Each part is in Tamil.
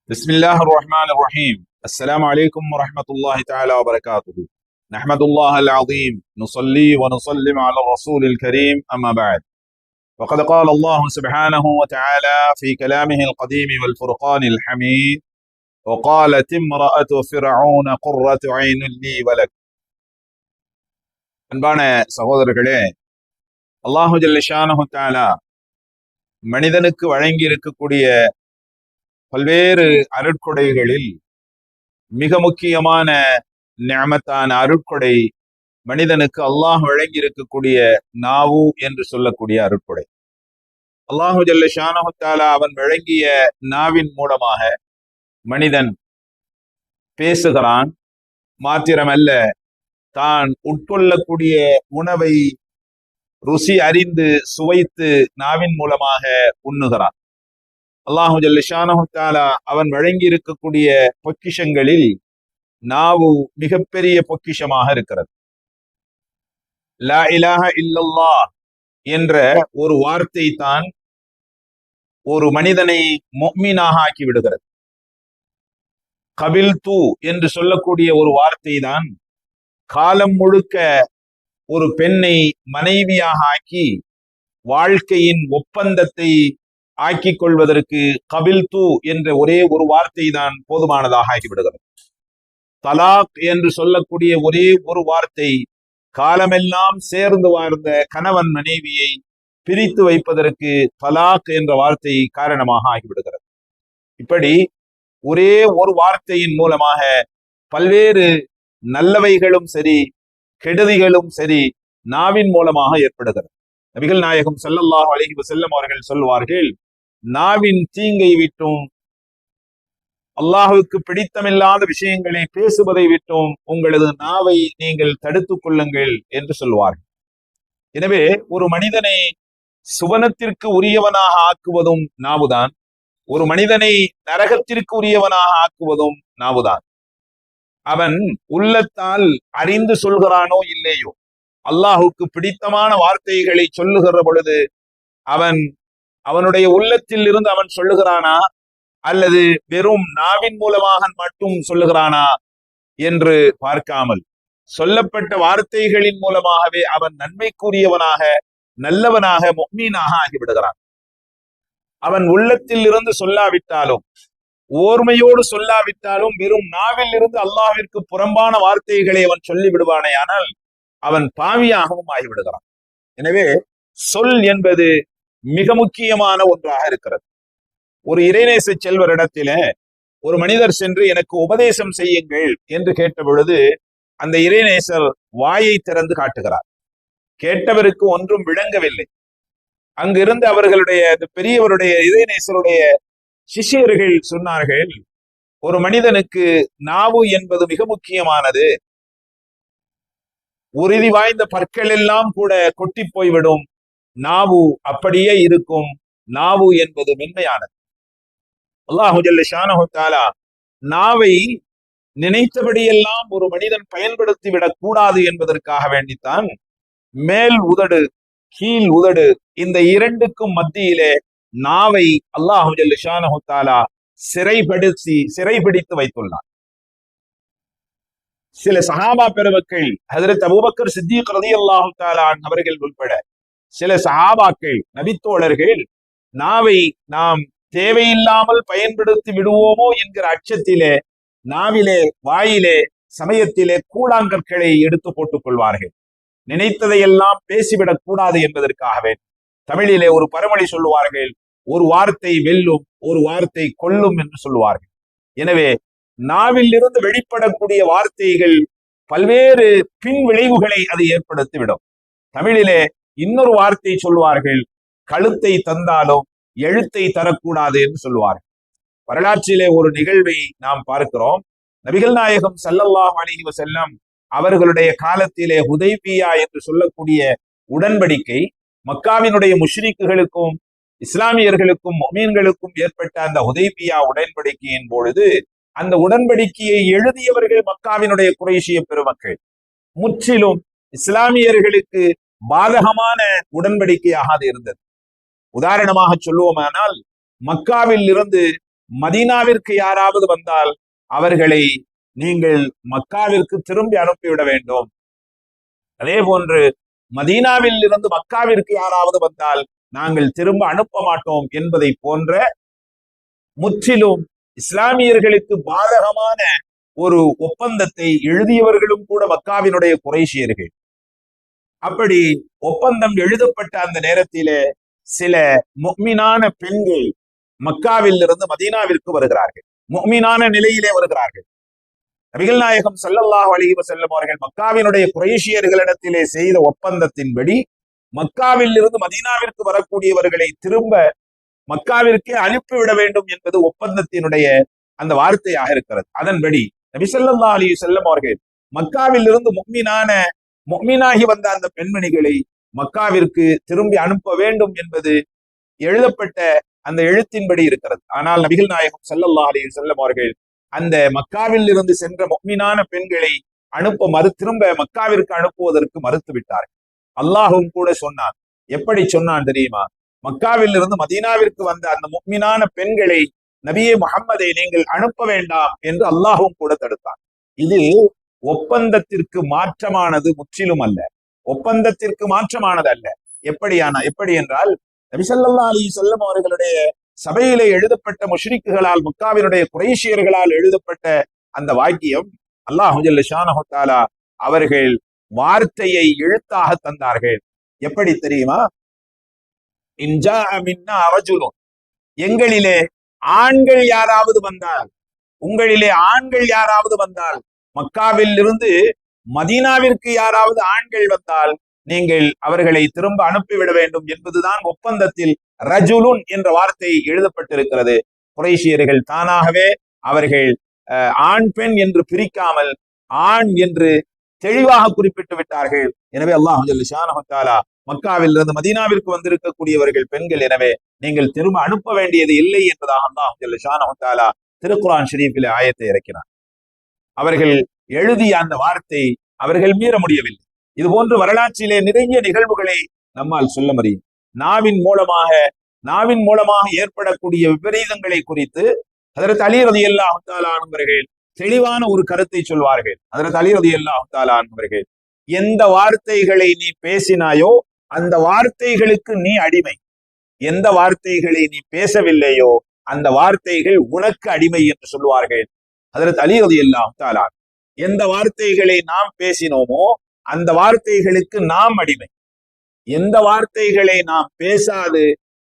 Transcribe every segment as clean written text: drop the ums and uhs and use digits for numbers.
بسم الله الرحمن الرحيم. السلام عليكم ورحمة الله تعالى وبركاته. نحمد الله العظيم نصلي ونسلم على الرسول الكريم أما بعد. وقد قال الله سبحانه وتعالى في كلامه القديم والفرقان الحميد: وقالت امرأة فرعون قرة عين لي ولك. அன்பான சகோதரர்களே, அல்லாஹு ஜல்ல ஷானஹு தஆலா மனிதனுக்கு வழங்கி இருக்கக்கூடிய பல்வேறு அருட்கொடைகளில் மிக முக்கியமான நிஅமத்தான அருட்கொடை மனிதனுக்கு அல்லாஹ் வழங்கி இருக்கக்கூடிய நாவு என்று சொல்லக்கூடிய அருட்கொடை. அல்லாஹு ஜல்ல ஷானஹு தஆலா அவன் வழங்கிய நாவின் மூலமாக மனிதன் பேசுகிறான். மாத்திரமல்ல, தான் உட்கொள்ளக்கூடிய உணவை ருசி அறிந்து சுவைத்து நாவின் மூலமாக உண்ணுகிறான். அல்லாஹு ஜல்ல ஷானஹு தஆலா அவன் வழங்கி இருக்கக்கூடிய பொக்கிஷங்களில் நாவு மிகப்பெரிய பொக்கிஷமாக இருக்கிறது. லா இலாஹ இல்லல்லாஹ் என்ற ஒரு வார்த்தை தான் ஒரு மனிதனை முஃமினாக ஆக்கி விடுகிறது. கபில்து என்று சொல்லக்கூடிய ஒரு வார்த்தை தான் காலம் முழுக்க ஒரு பெண்ணை மனைவியாக ஆக்கி வாழ்க்கையின் ஒப்பந்தத்தை ஆக்கிக் கொள்வதற்கு கபில்து என்ற ஒரே ஒரு வார்த்தை தான் போதுமானதாக ஆகிவிடுகிறது. தலாக் என்று சொல்லக்கூடிய ஒரே ஒரு வார்த்தை காலமெல்லாம் சேர்ந்து வாழ்ந்த கணவன் மனைவியை பிரித்து வைப்பதற்கு தலாக் என்ற வார்த்தை காரணமாக ஆகிவிடுகிறது. இப்படி ஒரே ஒரு வார்த்தையின் மூலமாக பல்வேறு நல்லவைகளும் சரி கெடுதிகளும் சரி நாவின் மூலமாக ஏற்படுகிறது. நபிகள் நாயகம் ஸல்லல்லாஹு அலைஹி வஸல்லம் அவர்கள் சொல்வார்கள், நாவின் தீங்கை விட்டும் அல்லாஹுவுக்கு பிடித்தமில்லாத விஷயங்களை பேசுவதை விட்டும் உங்களது நாவை நீங்கள் தடுத்துக் கொள்ளுங்கள் என்று சொல்வார்கள். எனவே ஒரு மனிதனை சுவனத்திற்கு உரியவனாக ஆக்குவதும் நாவுதான், ஒரு மனிதனை நரகத்திற்கு உரியவனாக ஆக்குவதும் நாவுதான். அவன் உள்ளத்தால் அறிந்து சொல்கிறானோ இல்லையோ, அல்லாஹுக்கு பிடித்தமான வார்த்தைகளை சொல்லுகிற பொழுது அவனுடைய உள்ளத்தில் இருந்து அவன் சொல்லுகிறானா அல்லது வெறும் நாவின் மூலமாக மட்டும் சொல்லுகிறானா என்று பார்க்காமல் சொல்லப்பட்ட வார்த்தைகளின் மூலமாகவே அவன் நன்மைக்குரியவனாக நல்லவனாக முஃமினாக ஆகிவிடுகிறான். அவன் உள்ளத்தில் இருந்து சொல்லாவிட்டாலும் ஓர்மையோடு சொல்லாவிட்டாலும் வெறும் நாவில் இருந்து அல்லாஹ்விற்கு புறம்பான வார்த்தைகளை அவன் சொல்லி விடுவானே, ஆனால் அவன் பாவியாகவும் ஆகிவிடுகிறான். எனவே சொல் என்பது மிக முக்கியமான ஒன்றாக இருக்கிறது. ஒரு இறைநேச செல்வரிடத்தில ஒரு மனிதர் சென்று எனக்கு உபதேசம் செய்யுங்கள் என்று கேட்ட பொழுது அந்த இறைநேசர் வாயை திறந்து காட்டுகிறார். கேட்டவருக்கு ஒன்றும் விளங்கவில்லை. அங்கிருந்து அவர்களுடைய பெரியவருடைய இறைநேசருடைய சிஷ்யர்கள் சொன்னார்கள், ஒரு மனிதனுக்கு நாவு என்பது மிக முக்கியமானது. உறுதி வாய்ந்த பற்கள் எல்லாம் கூட கொட்டி போய்விடும், நாவு அப்படியே இருக்கும். நாவு என்பது மென்மையானது. அல்லாஹு ஜல்ல ஷானஹு தஆலா நாவை நினைத்தபடியெல்லாம் ஒரு மனிதன் பயன்படுத்தி விடக் கூடாது என்பதற்காக வேண்டித்தான் மேல் உதடு கீழ் உதடு இந்த இரண்டுக்கும் மத்தியிலே நாவை அல்லாஹு ஜல்ல ஷானஹு தஆலா சிறைபிடித்து வைத்துள்ளார். சில சஹாபா பெருமக்கள், ஹஜ்ரத் அபூபக்கர் சித்தீக் ரலியல்லாஹு தஆலா அவர்கள் உட்பட சில சஹாபாக்கள் நபித்தோழர்கள் நாவை நாம் தேவையில்லாமல் பயன்படுத்தி விடுவோமோ என்கிற அச்சத்திலே நாவிலே வாயிலே சமயத்திலே கூழாங்கற்களை எடுத்து போட்டுக் கொள்வார்கள். நினைத்ததையெல்லாம் பேசிவிடக் கூடாது என்பதற்காகவே தமிழிலே ஒரு பழமொழி சொல்லுவார்கள், ஒரு வார்த்தை வெல்லும் ஒரு வார்த்தை கொல்லும் என்று சொல்லுவார்கள். எனவே நாவில் இருந்து வெளிப்படக்கூடிய வார்த்தைகள் பல்வேறு பின் விளைவுகளை அது ஏற்படுத்திவிடும். தமிழிலே இன்னொரு வார்த்தை சொல்வார்கள், கழுத்தை தந்தாலும் எழுத்தை தரக்கூடாது என்று சொல்லுவார்கள். வரலாற்றிலே ஒரு நிகழ்வை நாம் பார்க்கிறோம். நபிகள் நாயகம் ஸல்லல்லாஹு அலைஹி வஸல்லம் அவர்களுடைய காலத்திலே ஹுதைபியா என்று சொல்லக்கூடிய உடன்படிக்கை மக்காவினுடைய முஷ்ரிக்குகளுக்கும் இஸ்லாமியர்களுக்கும் முஃமின்களுக்கும் ஏற்பட்ட அந்த ஹுதைபியா உடன்படிக்கையின் பொழுது அந்த உடன்படிக்கையை எழுதியவர்கள் மக்காவினுடைய குறைஷிய பெருமக்கள். முற்றிலும் இஸ்லாமியர்களுக்கு பாதகமான உடன்படிக்கையாக அது இருந்தது. உதாரணமாக சொல்லுவோமானால், மக்காவில் இருந்து மதீனாவிற்கு யாராவது வந்தால் அவர்களை நீங்கள் மக்காவிற்கு திரும்பி அனுப்பிவிட வேண்டும். அதே போன்று மதீனாவில் இருந்து மக்காவிற்கு யாராவது வந்தால் நாங்கள் திரும்ப அனுப்ப மாட்டோம் என்பதை போன்ற முற்றிலும் இஸ்லாமியர்களுக்கு பாதகமான ஒரு ஒப்பந்தத்தை எழுதியவர்களும் கூட மக்காவினுடைய குறைஷியர்கள். அப்படி ஒப்பந்தம் எழுதப்பட்ட அந்த நேரத்திலே சில முஃமினான பெண்கள் மக்காவில் இருந்து மதீனாவிற்கு வருகிறார்கள். முஃமினான நிலையிலே வருகிறார்கள். நபிகள் நாயகம் ஸல்லல்லாஹு அலைஹி வஸல்லம் அவர்கள் மக்காவினுடைய குறைஷியர்களிடத்திலே செய்த ஒப்பந்தத்தின்படி மக்காவில் இருந்து மதீனாவிற்கு வரக்கூடியவர்களை திரும்ப மக்காவிற்கே அனுப்பிவிட வேண்டும் என்பது ஒப்பந்தத்தினுடைய அந்த வார்த்தையாக இருக்கிறது. அதன்படி நபி ஸல்லல்லாஹு அலைஹி வஸல்லம் அவர்கள் மக்காவில் இருந்து முஃமினாகி வந்த அந்த பெண்மணிகளை மக்காவிற்கு திரும்பி அனுப்ப வேண்டும் என்பது எழுதப்பட்ட அந்த எழுத்தின்படி இருக்கிறது. ஆனால் நபிகள் நாயகம் ஸல்லல்லாஹு அலைஹி வஸல்லம் அவர்கள் அந்த மக்காவில் இருந்து சென்ற முஃமினான பெண்களை திரும்ப மக்காவிற்கு அனுப்புவதற்கு மறுத்து விட்டார்கள். அல்லாஹும் கூட சொன்னான். எப்படி சொன்னான் தெரியுமா? மக்காவில் இருந்து மதீனாவிற்கு வந்த அந்த முஃமினான பெண்களை நபியே முஹம்மதை நீங்கள் அனுப்ப வேண்டாம் என்று அல்லாஹும் கூட தடுத்தான். இது ஒப்பந்தத்திற்கு மாற்றமானது முற்றிலும் அல்ல. ஒப்பந்தத்திற்கு மாற்றமானது அல்ல. எப்படி என்றால் நபி ஸல்லல்லாஹு அலைஹி வஸல்லம் அவர்களுடைய சபையிலே எழுதப்பட்ட முஷ்ரிக்குகளால் மக்காவினுடைய குறைஷியர்களால் எழுதப்பட்ட அந்த வாக்கியம் அல்லாஹ் ஜல்ல ஷானஹு தஆலா அவர்கள் வார்த்தையை எழுத்தாக தந்தார்கள். எப்படி தெரியுமா? இன்ஜா மின்னா ரஜுலுன், எங்களிலே ஆண்கள் யாராவது வந்தால், உங்களிலே ஆண்கள் யாராவது வந்தால், மக்காவில் இருந்து மதீனாவிற்கு யாராவது ஆண்கள் வந்தால் நீங்கள் அவர்களை திரும்ப அனுப்பிவிட வேண்டும் என்பதுதான் ஒப்பந்தத்தில் ரஜுலுன் என்ற வார்த்தை எழுதப்பட்டிருக்கிறது. குறைஷியர்கள் தானாகவே அவர்கள் ஆண் பெண் என்று பிரிக்காமல் ஆண் என்று தெளிவாக குறிப்பிட்டு விட்டார்கள். எனவே அல்லாஹ் ஜல்ல ஷானஹு தஆலா மக்காவில் இருந்து மதீனாவிற்கு வந்திருக்கக்கூடியவர்கள் பெண்கள், எனவே நீங்கள் திரும்ப அனுப்ப வேண்டியது இல்லை என்பதாக அல்லாஹ் ஜல்ல ஷானஹு தஆலா திருக்குர்ஆன் ஷரீஃபிலே ஆயத்தை இறக்கினார். அவர்கள் எழுதிய அந்த வார்த்தை அவர்கள் மீற முடியவில்லை. இது போன்று வரலாற்றிலே நிறைய நிகழ்வுகளை நம்மால் சொல்ல முடியும். நாவின் மூலமாக ஏற்படக்கூடிய விபரீதங்களை குறித்து ஹஜ்ரத் அலி ரலியல்லாஹு தஆலா அன்ஹு தெளிவான ஒரு கருத்தை சொல்வார்கள். ஹஜ்ரத் அலி ரலியல்லாஹு தஆலா அன்ஹு, எந்த வார்த்தைகளை நீ பேசினாயோ அந்த வார்த்தைகளுக்கு நீ அடிமை, எந்த வார்த்தைகளை நீ பேசவில்லையோ அந்த வார்த்தைகள் உனக்கு அடிமை என்று சொல்வார்கள். ஹஜ்ரத் அலி ரலியல்லாஹு தஆலா, எந்த வார்த்தைகளை நாம் பேசினோமோ அந்த வார்த்தைகளுக்கு நாம் அடிமை, எந்த வார்த்தைகளை நாம் பேசாது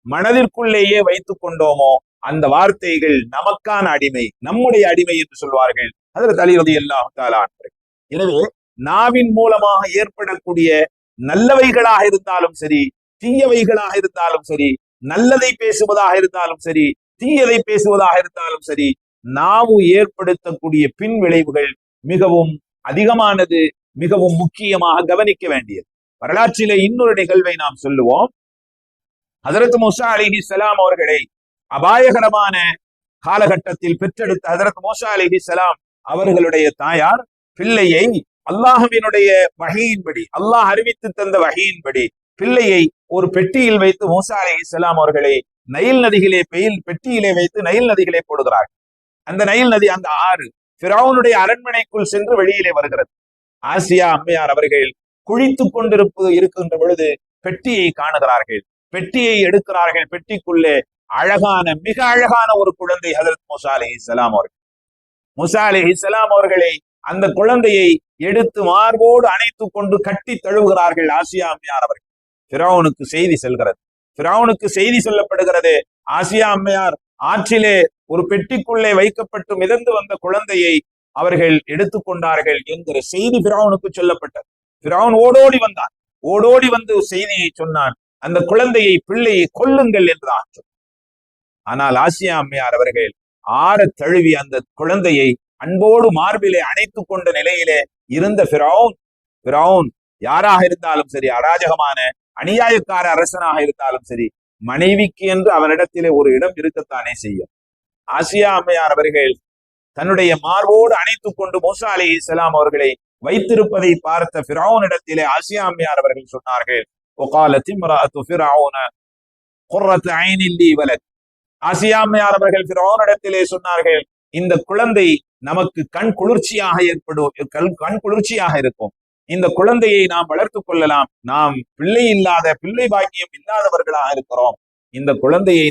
மனதிற்குள்ளேயே வைத்துக் கொண்டோமோ அந்த வார்த்தைகள் நமக்கான அடிமை, நம்முடைய அடிமை என்று சொல்வார்கள் ஹஜ்ரத் அலி ரலியல்லாஹு தஆலா அன்ஹு. எனவே நாவின் மூலமாக ஏற்படக்கூடிய நல்லவைகளாக இருந்தாலும் சரி, தீயவைகளாக இருந்தாலும் சரி, நல்லதை பேசுவதாக இருந்தாலும் சரி, தீயதை பேசுவதாக இருந்தாலும் சரி, நாவு ஏற்படுத்தக்கூடிய பின் விளைவுகள் மிகவும் அதிகமானது, மிகவும் முக்கியமாக கவனிக்க வேண்டியது. வரலாற்றிலே இன்னொரு நிகழ்வை நாம் சொல்லுவோம். ஹஜ்ரத் மூஸா அலைஹிஸ்ஸலாம் அவர்களை அபாயகரமான காலகட்டத்தில் பெற்றெடுத்த ஹஜ்ரத் மூஸா அலைஹிஸ்ஸலாம் அவர்களுடைய தாயார் பிள்ளையை அல்லாஹ்வினுடைய வஹீயின்படி, அல்லாஹ் அறிவித்து தந்த வஹீயின்படி பிள்ளையை ஒரு பெட்டியில் வைத்து மூஸா அலைஹிஸ்ஸலாம் அவர்களை நைல் நதியிலே பெட்டியிலே வைத்து நைல் நதியிலே போடுகிறார்கள். அந்த நைல் நதி, அந்த ஆறு ஃபிரௌனுடைய அரண்மனைக்குள் சென்று வெளியிலே வருகிறது. ஆசியா அம்மையார் அவர்கள் குளித்துக் இருக்கின்ற பொழுது பெட்டியை காணுகிறார்கள். பெட்டியை எடுக்கிறார்கள். பெட்டிக்குள்ளே மிக அழகான ஒரு குழந்தை ஹஜ்ரத் மூஸா அலைஹிஸ்ஸலாம் அவர்கள். மூஸா அலைஹிஸ்ஸலாம் அவர்களை அந்த குழந்தையை எடுத்து மார்போடு அணைத்துக் கொண்டு கட்டி தழுவுகிறார்கள் ஆசியா அம்மையார் அவர்கள். ஃபிரௌனுக்கு செய்தி செல்கிறது. ஃபிரௌனுக்கு செய்தி சொல்லப்படுகிறது, ஆசியா அம்மையார் ஆற்றிலே ஒரு பெட்டிக்குள்ளே வைக்கப்பட்டு மிதந்து வந்த குழந்தையை அவர்கள் எடுத்துக்கொண்டார்கள் என்கிற செய்தி ஃபிரௌனுக்கு சொல்லப்பட்டது. ஃபிரௌன் ஓடோடி வந்தான். ஓடோடி வந்து செய்தியை சொன்னான், அந்த பிள்ளையை கொல்லுங்கள் என்றான். ஆனால் ஆசியா அம்மையார் அவர்கள் தழுவி அந்த குழந்தையை அன்போடு மார்பிலே அணைத்துக் கொண்ட நிலையிலே இருந்த ஃபிரௌன் யாராக இருந்தாலும் சரி, அராஜகமான அநியாயக்கார அரசனாக இருந்தாலும் சரி, மனைவிக்கு என்று அவனிடத்திலே ஒரு இடம் இருக்கத்தானே செய்யும். ஆசியா அம்மையார் அவர்கள் தன்னுடைய மார்போடு அணைத்துக் கொண்டு மூஸா அலைஹிஸ்ஸலாம் அவர்களை வைத்திருப்பதை பார்த்த ஃபிரௌனிடத்திலே ஆசியா அம்மையார் அவர்கள் சொன்னார்கள், وقالت امرأة فرعون قرة عين لي ولك, ஆசியா அம்மையார் அவர்கள் ஃபிரௌனிடத்திலே சொன்னார்கள், இந்த குழந்தை நமக்கு கண் குளிர்ச்சியாக கண் குளிர்ச்சியாக இருக்கும். இந்த குழந்தையை நாம் வளர்த்துக் கொள்ளலாம். நாம் பிள்ளை பாக்கியம் இல்லாதவர்களாக இருக்கிறோம். இந்த குழந்தையை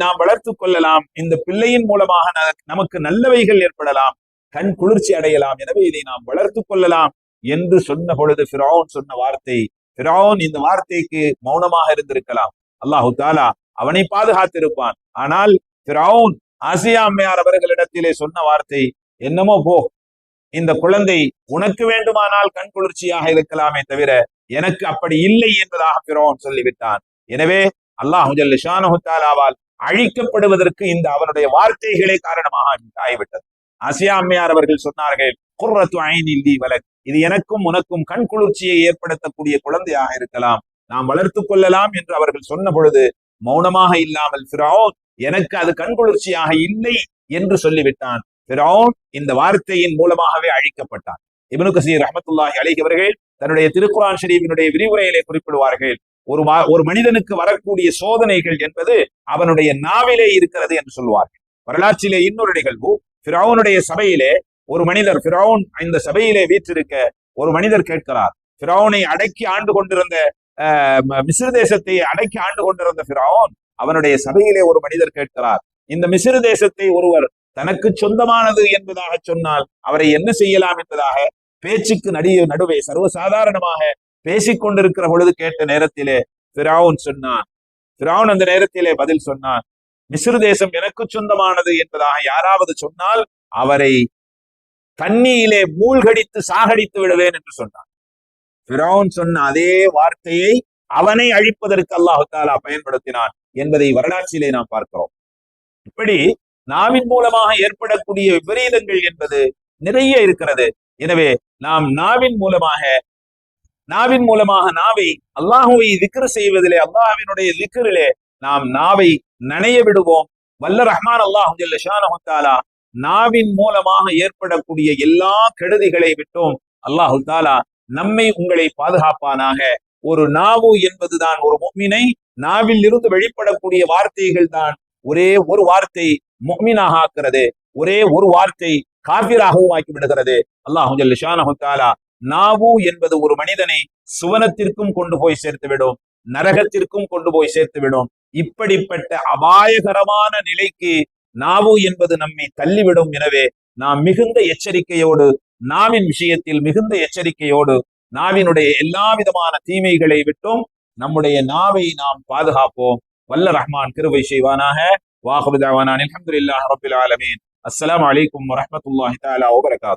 நாம் வளர்த்துக் கொள்ளலாம். இந்த பிள்ளையின் மூலமாக நமக்கு நல்லவைகள் ஏற்படலாம், கண் குளிர்ச்சி அடையலாம். எனவே இதை நாம் வளர்த்துக் கொள்ளலாம் என்று சொன்ன பொழுது ஃபிரௌன் சொன்ன வார்த்தை, ஃபிரௌன் இந்த வார்த்தைக்கு மௌனமாக இருந்திருக்கலாம், அல்லாஹு தாலா அவனை பாதுகாத்திருப்பான். ஆனால் ஃபிரௌன் ஆசியா அம்மையார் அவர்களிடத்திலே சொன்ன வார்த்தை, என்னமோ போ, இந்த குழந்தை உனக்கு வேண்டுமானால் கண் குளிர்ச்சியாக இருக்கலாமே தவிர எனக்கு அப்படி இல்லை என்பதாக ஃபிரௌன் சொல்லிவிட்டான். எனவே அல்லாஹு ஜல்ல ஷானஹு தஆலாவால் அழிக்கப்படுவதற்கு இந்த அவனுடைய வார்த்தைகளே காரணமாக ஆகிவிட்டது. ஆசியா அம்மையார் அவர்கள் சொன்னார்கள், குர்ரத்து ஐனின் லீ வலக், இது எனக்கும் உனக்கும் கண் குளிர்ச்சியை ஏற்படுத்தக்கூடிய குழந்தையாக இருக்கலாம், நாம் வளர்த்துக் கொள்ளலாம் என்று அவர்கள் சொன்ன பொழுது மௌனமாக இல்லாமல் ஃபிரௌன் எனக்கு அது கண் குளிர்ச்சியாக இல்லை என்று சொல்லிவிட்டான். ஃபிரௌன் இந்த வார்த்தையின் மூலமாகவே அழிக்கப்பட்டான். இப்னு கஸீர் ரஹ்மத்துல்லாஹி அலைஹி அவர்கள் தன்னுடைய திருக்குர்ஆன் ஷரீஃபினுடைய விரிவுரையிலே குறிப்பிடுவார்கள், ஒரு மனிதனுக்கு வரக்கூடிய சோதனைகள் என்பது அவனுடைய நாவிலே இருக்கிறது என்று சொல்வார்கள். வரலாற்றிலே இன்னொரு நிகழ்வு, ஃபிரௌனுடைய சபையிலே ஒரு மனிதர், ஃபிரௌன் இந்த சபையிலே வீற்றிருக்க ஒரு மனிதர் கேட்கிறார். ஃபிரௌனை அடக்கி ஆண்டு கொண்டிருந்த மிஸ்ர் தேசத்தை அடக்கி ஆண்டு கொண்டிருந்த ஃபிரௌன் அவனுடைய சபையிலே ஒரு மனிதர் கேட்கிறார், இந்த மிஸ்ர் தேசத்தை ஒருவர் தனக்கு சொந்தமானது என்பதாக சொன்னால் அவரை என்ன செய்யலாம் என்பதாக பேச்சுக்கு நடுவே சர்வசாதாரணமாக பேசிக் கொண்டிருக்கிற பொழுது கேட்ட நேரத்திலே ஃபிரௌன் அந்த நேரத்திலே பதில் சொன்னான், மிஸ்ர் தேசம் எனக்கு சொந்தமானது என்பதாக யாராவது சொன்னால் அவரை தண்ணியிலே மூழ்கடித்து சாகடித்து விடுவேன் என்று சொன்னான். ஃபிரௌன் சொன்ன அதே வார்த்தையை அவனை அழிப்பதற்கு அல்லாஹு தஆலா பயன்படுத்தினான் என்பதை வரலாற்றிலே நாம் பார்க்கிறோம். இப்படி நாவின் மூலமாக ஏற்படக்கூடிய விபரீதங்கள் என்பது நிறைய இருக்கிறது. எனவே நாம் நாவின் மூலமாக நாவை அல்லாஹுவை திக்ர் செய்வதிலே, அல்லாஹ்வினுடைய திக்ரிலே நாம் நாவை நனைய விடுவோம். வல்ல ரஹ்மான் அல்லாஹு ஜல்ல ஷானஹு தஆலா நாவின் மூலமாக ஏற்படக்கூடிய எல்லா கெடுதிகளை விட்டும் அல்லாஹு தஆலா நம்மை உங்களை பாதுகாப்பானாக. ஒரு நாவு என்பதுதான் ஒரு முஃமினை நாவில் இருந்து வெளிப்படக்கூடிய வார்த்தைகள் தான் ஒரே ஒரு வார்த்தை முஃமினாக ஆக்கிறது, ஒரே ஒரு வார்த்தை காஃபிராகவும் ஆக்கி விடுகிறது. அல்லாஹு ஜல்ல ஷானஹு தஆலா நாவு என்பது ஒரு மனிதனை சுவனத்திற்கும் கொண்டு போய் சேர்த்துவிடும், நரகத்திற்கும் கொண்டு போய் சேர்த்துவிடும். இப்படிப்பட்ட அபாயகரமான நிலைக்கு நாவு என்பது நம்மை தள்ளிவிடும். எனவே நாம் மிகுந்த எச்சரிக்கையோடு, நாவின் விஷயத்தில் மிகுந்த எச்சரிக்கையோடு, நாவினுடைய எல்லா விதமான தீமைகளை விட்டும் நம்முடைய நாவை நாம் பாதுகாப்போம். வல்ல ரஹ்மான் கிருபை செய்வானாக. வாஹிரு தஅவானா அல்ஹம்துலில்லாஹி ரப்பில் ஆலமீன். அஸ்ஸலாமு அலைக்கும் வரஹ்மத்துல்லாஹி தஆலா வபரகாத்துஹு.